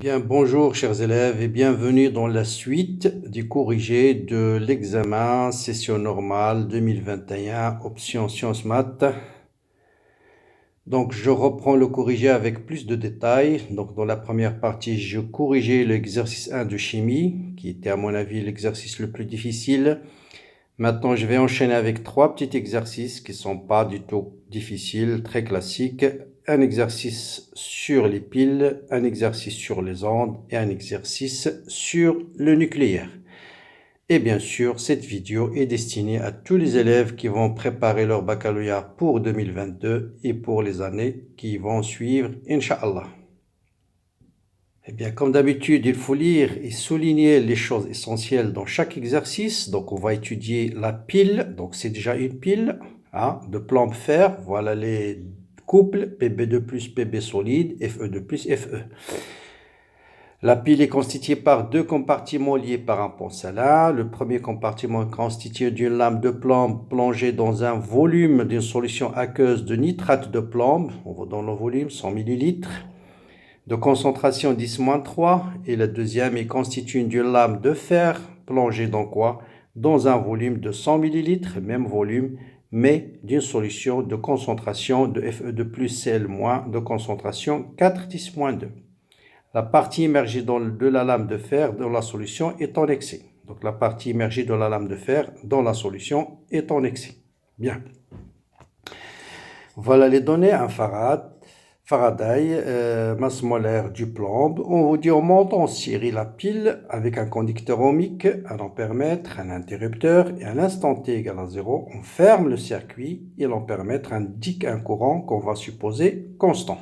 Bien, bonjour chers élèves et bienvenue dans la suite du corrigé de l'examen session normale 2021, option sciences maths. Donc je reprends le corrigé avec plus de détails. Donc dans la première partie, je corrigeais l'exercice 1 de chimie, qui était à mon avis l'exercice le plus difficile. Maintenant, je vais enchaîner avec 3 petits exercices qui ne sont pas du tout difficiles, très classiques. Un exercice sur les piles, un exercice sur les ondes et un exercice sur le nucléaire. Et bien sûr, cette vidéo est destinée à tous les élèves qui vont préparer leur baccalauréat pour 2022 et pour les années qui vont suivre, Inch'Allah. Eh bien, comme d'habitude, il faut lire et souligner les choses essentielles dans chaque exercice. Donc, on va étudier la pile. Donc, c'est déjà une pile de plomb fer. Voilà les couples Pb2 plus Pb solide, Fe2 plus Fe. La pile est constituée par 2 compartiments liés par un pont salin. Le premier compartiment est constitué d'une lame de plomb plongée dans un volume d'une solution aqueuse de nitrate de plomb. On va dans le volume, 100 ml. De concentration 10-3, et la deuxième est constituée d'une lame de fer plongée dans quoi? Dans un volume de 100 ml, même volume, mais d'une solution de concentration de Fe2 plus Cl- de concentration 4-2. La partie immergée de la lame de fer dans la solution est en excès. Donc la partie immergée de la lame de fer dans la solution est en excès. Bien. Voilà les données, un Faraday, masse molaire du plomb. On vous dit on monte en série la pile avec un conducteur ohmique, un ampèremètre, un interrupteur et à l'instant t égale à 0, on ferme le circuit et l'ampèremètre indique un courant qu'on va supposer constant.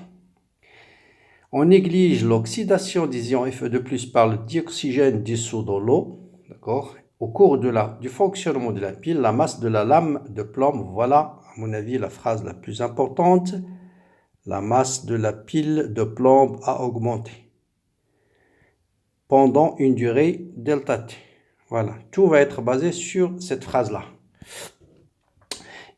On néglige l'oxydation des ions Fe2+ par le dioxygène dissous dans l'eau. D'accord. Au cours du fonctionnement de la pile, la masse de la lame de plomb, voilà à mon avis la phrase la plus importante. La masse de la pile de plomb a augmenté pendant une durée delta t. Voilà, tout va être basé sur cette phrase-là.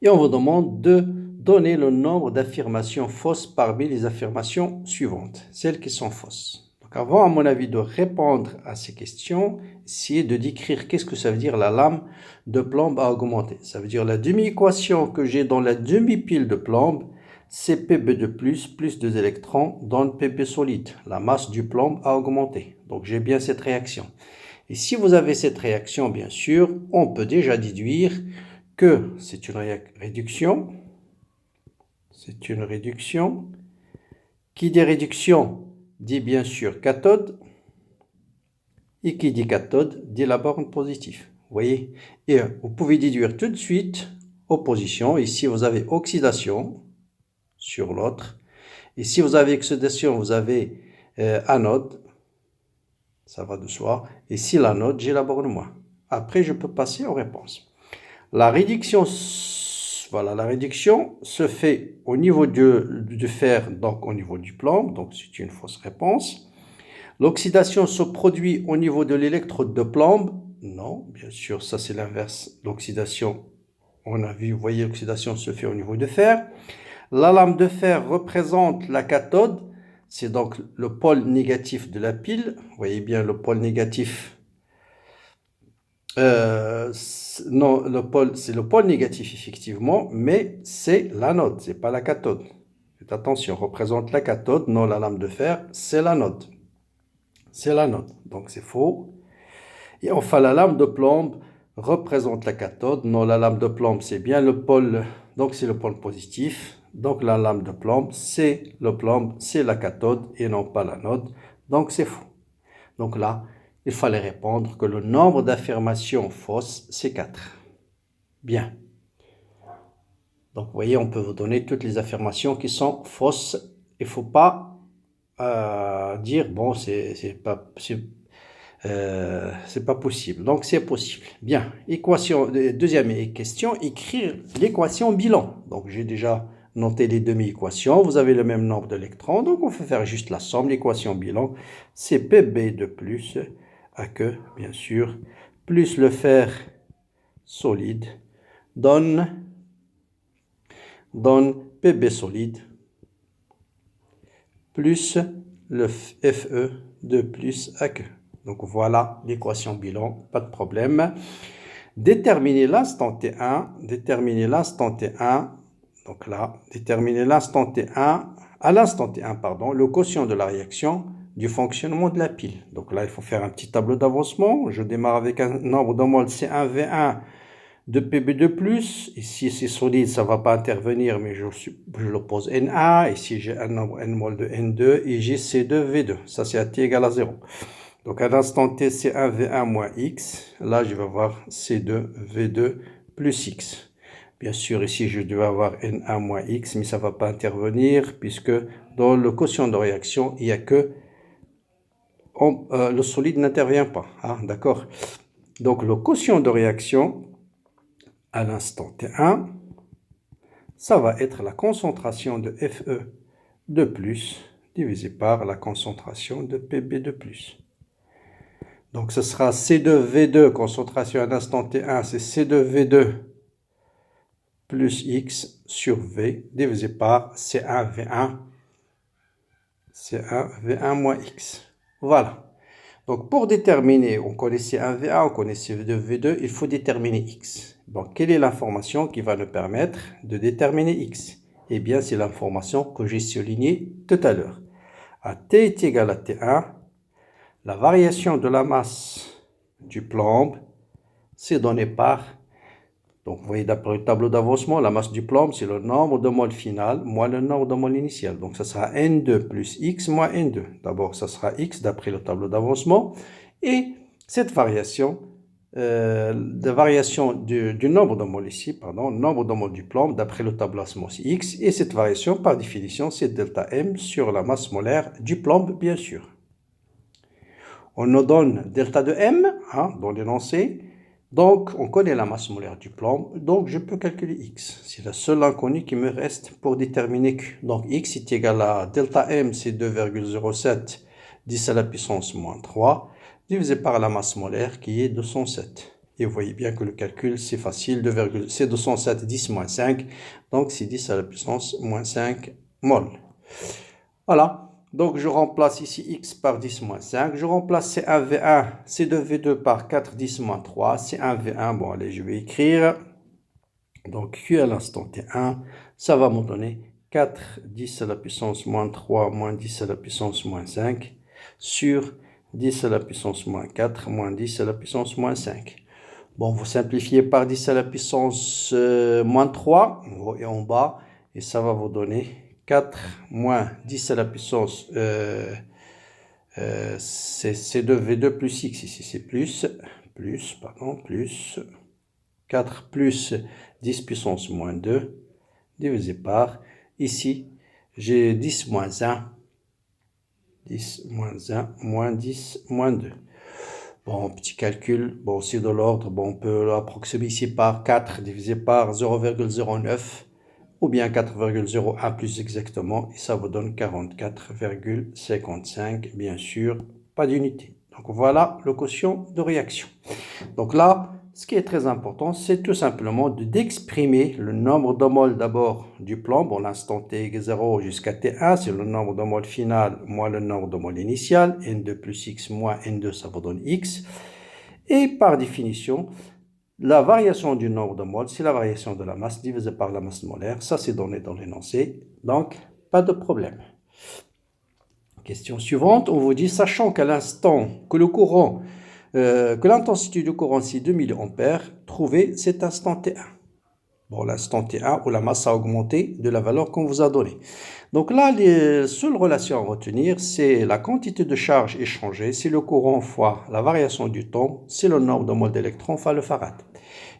Et on vous demande de donner le nombre d'affirmations fausses parmi les affirmations suivantes, celles qui sont fausses. Donc avant, à mon avis, de répondre à ces questions, essayez de décrire qu'est-ce que ça veut dire la lame de plomb a augmenté. Ça veut dire la demi-équation que j'ai dans la demi-pile de plomb, c'est Pb2+, plus 2 électrons donne Pb solide. La masse du plomb a augmenté. Donc j'ai bien cette réaction. Et si vous avez cette réaction, bien sûr, on peut déjà déduire que c'est une réduction. C'est une réduction. Qui dit réduction dit bien sûr cathode. Et qui dit cathode dit la borne positive. Vous voyez? Et vous pouvez déduire tout de suite opposition. Ici, vous avez oxydation sur l'autre. Et si vous avez oxydation, vous avez anode. Ça va de soi. Et si l'anode, j'ai la borne moins. Après, je peux passer aux réponses. La réduction, voilà, la réduction se fait au niveau du fer, donc au niveau du plomb. Donc, c'est une fausse réponse. L'oxydation se produit au niveau de l'électrode de plomb. Non, bien sûr, ça c'est l'inverse. L'oxydation, on a vu, vous voyez, l'oxydation se fait au niveau de fer. La lame de fer représente la cathode. C'est donc le pôle négatif de la pile. Vous voyez bien le pôle négatif. Non, c'est le pôle négatif, effectivement, mais c'est l'anode, c'est pas la cathode. Faites attention, représente la cathode, non la lame de fer, c'est l'anode. C'est l'anode, donc c'est faux. Et enfin, la lame de plomb représente la cathode, non la lame de plomb, c'est bien le pôle, donc c'est le pôle positif. Donc la lame de plomb, c'est le plomb, c'est la cathode et non pas l'anode, donc c'est faux. Donc là, il fallait répondre que le nombre d'affirmations fausses, c'est 4. Bien. Donc, vous voyez, on peut vous donner toutes les affirmations qui sont fausses. Il ne faut pas dire, bon, c'est pas possible. Donc, c'est possible. Bien. Équation, deuxième question, écrire l'équation bilan. Donc, j'ai déjà noté les demi-équations. Vous avez le même nombre d'électrons. Donc, on peut faire juste la somme. L'équation bilan, c'est Pb de plus à que, bien sûr, plus le fer solide donne Pb solide plus le FE de plus AQ. Donc voilà l'équation bilan, pas de problème. Déterminer l'instant T1, donc là, déterminer l'instant T1, à l'instant T1, pardon, le quotient de la réaction du fonctionnement de la pile. Donc là, il faut faire un petit tableau d'avancement. Je démarre avec un nombre de moles C1V1 de Pb2+. Ici, c'est solide, ça ne va pas intervenir, mais je l'oppose Na. Ici, j'ai un nombre N mol de N2 et j'ai C2V2. Ça, c'est à T égale à 0. Donc, à l'instant T, C1V1 moins X. Là, je vais avoir C2V2 plus X. Bien sûr, ici, je dois avoir Na moins X, mais ça ne va pas intervenir puisque dans le quotient de réaction, il n'y a que le solide n'intervient pas. Hein, d'accord? Donc, le quotient de réaction à l'instant T1, ça va être la concentration de Fe de plus divisé par la concentration de Pb de plus. Donc, ce sera C2V2, concentration à l'instant T1, c'est C2V2 plus X sur V divisé par C1V1 moins X. Voilà. Donc, pour déterminer, on connaît C1V1, on connaît C2V2, il faut déterminer X. Donc, quelle est l'information qui va nous permettre de déterminer X? Eh bien, c'est l'information que j'ai soulignée tout à l'heure. À T est égal à T1, la variation de la masse du plomb, c'est donné par, donc vous voyez d'après le tableau d'avancement, la masse du plomb, c'est le nombre de moles final moins le nombre de moles initial. Donc ça sera N2 plus X moins N2. D'abord, ça sera X d'après le tableau d'avancement. Et cette variation, de variation du nombre de moles ici, pardon, nombre de moles du plomb d'après le tableau d'avancement, c'est X. Et cette variation, par définition, c'est delta M sur la masse molaire du plomb, bien sûr. On nous donne delta de M hein, dans l'énoncé. Donc, on connaît la masse molaire du plomb. Donc, je peux calculer X. C'est la seule inconnue qui me reste pour déterminer Q. Donc, X est égal à delta M, c'est 2,07 10 à la puissance moins 3, divisé par la masse molaire qui est 207. Et vous voyez bien que le calcul, c'est facile. C'est 207, 10 moins 5. Donc, c'est 10 à la puissance moins 5 mol. Voilà. Donc, je remplace ici X par 10 moins 5. Je remplace C1V1, C2V2 par 4, 10 moins 3. C1V1, bon, allez, je vais écrire. Donc, Q à l'instant T1, ça va me donner 4, 10 à la puissance moins 3, moins 10 à la puissance moins 5, sur 10 à la puissance moins 4, moins 10 à la puissance moins 5. Bon, vous simplifiez par 10 à la puissance moins 3, en haut et en bas, et ça va vous donner 4 moins 10 à la puissance, c'est C2V2 plus X, ici c'est plus 4 plus 10 puissance moins 2, divisé par, ici, j'ai 10 moins 1, 10 moins 1, moins 10, moins 2. Bon, petit calcul, bon, c'est de l'ordre, bon, on peut l'approximer ici par 4 divisé par 0,09, ou bien 4,01 plus exactement, et ça vous donne 44,55, bien sûr, pas d'unité. Donc voilà le quotient de réaction. Donc là, ce qui est très important, c'est tout simplement d'exprimer le nombre de moles d'abord du plomb. Bon, l'instant T égale 0 jusqu'à T1, c'est le nombre de moles final moins le nombre de moles initial. N2 plus X moins N2, ça vous donne X. Et par définition, la variation du nombre de moles, c'est la variation de la masse divisée par la masse molaire. Ça, c'est donné dans l'énoncé. Donc, pas de problème. Question suivante, on vous dit, sachant qu'à l'instant que le courant, que l'intensité du courant, c'est 2000 ampères, trouvez cet instant T1. Bon, l'instant T1 où la masse a augmenté de la valeur qu'on vous a donnée. Donc là, les seules relations à retenir, c'est la quantité de charge échangée, c'est le courant fois la variation du temps, c'est le nombre de moles d'électrons fois le farad.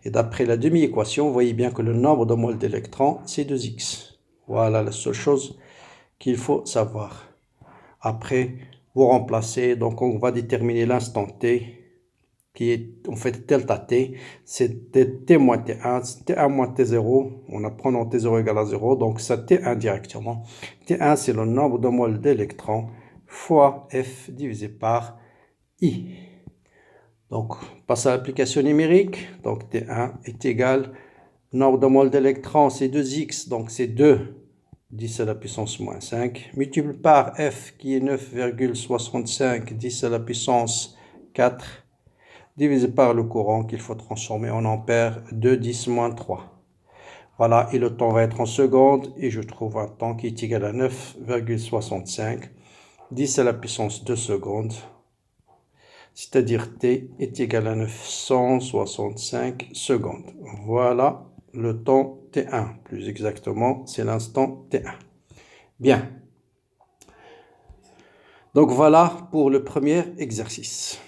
Et d'après la demi-équation, vous voyez bien que le nombre de moles d'électrons, c'est 2x. Voilà la seule chose qu'il faut savoir. Après, vous remplacez, donc on va déterminer l'instant T, qui est en fait delta T, c'est T moins T1, T1 moins T0, on apprend en T0 égale à 0, donc ça T1 directement. T1, c'est le nombre de moles d'électrons fois F divisé par I. Donc, on passe à l'application numérique, donc T1 est égal, nombre de moles d'électrons, c'est 2x, donc c'est 2 10 à la puissance moins 5, multiplié par f qui est 9,65, 10 à la puissance 4, divisé par le courant qu'il faut transformer en ampères, 2, 10 moins 3. Voilà, et le temps va être en secondes, et je trouve un temps qui est égal à 9,65, 10 à la puissance 2 secondes, c'est-à-dire t est égal à 965 secondes. Voilà le temps t1, plus exactement, c'est l'instant t1. Bien. Donc voilà pour le premier exercice.